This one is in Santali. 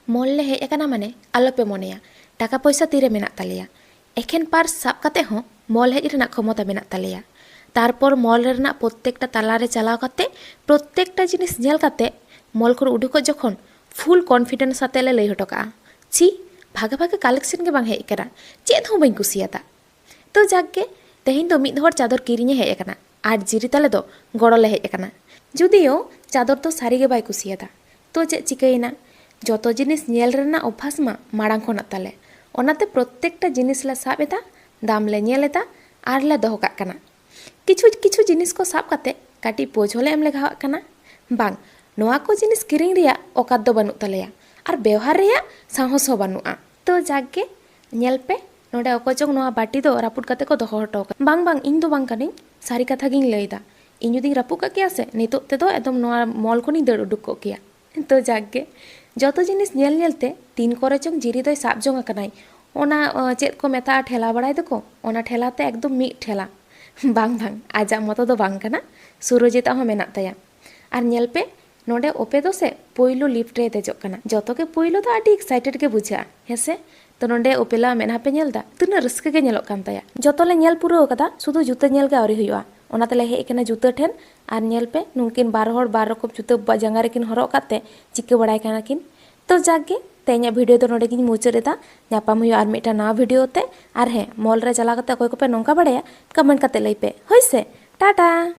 मॉल ले हेज अकाना माने आलोपे मनेया टाका पैसा तीरे मेना तालेया एखेन पार्स साब काते हों मॉल हेज रेना क्षमता मेना तालेया तारपर मॉल रेना प्रत्येकटा तालारे चलाव काते प्रत्येकटा जिनिस नेल काते मॉल को उडुको जखन फुल कॉन्फिडेंस आते ले लई हटो काआ छी भागे भागे कलेक्शन के बांग हेज करा चेद हों बाई कुसियादा तो जागे तेहेन दो मिद हर चादर किरिñe हेज अकाना आर जिरी ताले दो गड़ोले हेज अकाना जुदियो चादर तो सारी के बाई कुसियादा तो चेद चिकायना जतो जिनिस नेल रेना अभ्यास मा माड़ांग खोना ताले ओनाते प्रत्येकटा जिनिस ले साब एदा दाम ले नेल एदा आर ले दोहो काग काना किछु किछु जिनिस को साब काते काटी पोझोले एम लेगावाग काना बांग नोआ को जिनिस किरिङ रिया ओकात दो बानुग तालेया आर व्यवहार रिया साहस हो बानुआ तो जागे नेल पे नोडे अकोचों नोआ बाटी दो रापुट काते को दोहो हटो बांग बांग इन दो बांग कानिङ सारी कथा गिङ लैदा इन जुदी रापुट का किया से नितो ते दो एकदम नोआ मॉल को नि दड़ उडुक को किया तो जागे जतो जिनिस नेल नेलते तीन करे चों जिरी दोय साब जोंग अकानाय ओना चेद को मेता ठेला बड़ाय दको ओना ठेलाते एकदम मिद ठेला बांग बांग आजा मतो दो बांग काना सुरजिता हो मेना ताया आर नेल पे नोडे ओपे दो से पोइलो लिफ्ट रे देजो काना जतो के पोइलो तो आडी एक्साइटेड के बुझा हेसे तो नोडे ओपेला मेना पे नेलदा तुना रस्के के नेलो कान ताया जतो ले नेल पुरो कदा सुदु जुता नेल के आवरी हुआ ओनाते ले हेज कना जुता ठेन आर नेल पे नुकिन बार हर बार रकम जुता जांगा रेकिन हरक काते चिके बड़ाय काना किन तो जागे तेना भिडियो तो नोडे गिन मुचादेदा नापाम हुआ आर मिटा नवा भिडियो ते आर हे मॉल रे चला काते अकोय कोपे नोंका बड़ाया कमेंट काते लई पे होइसे टाटा।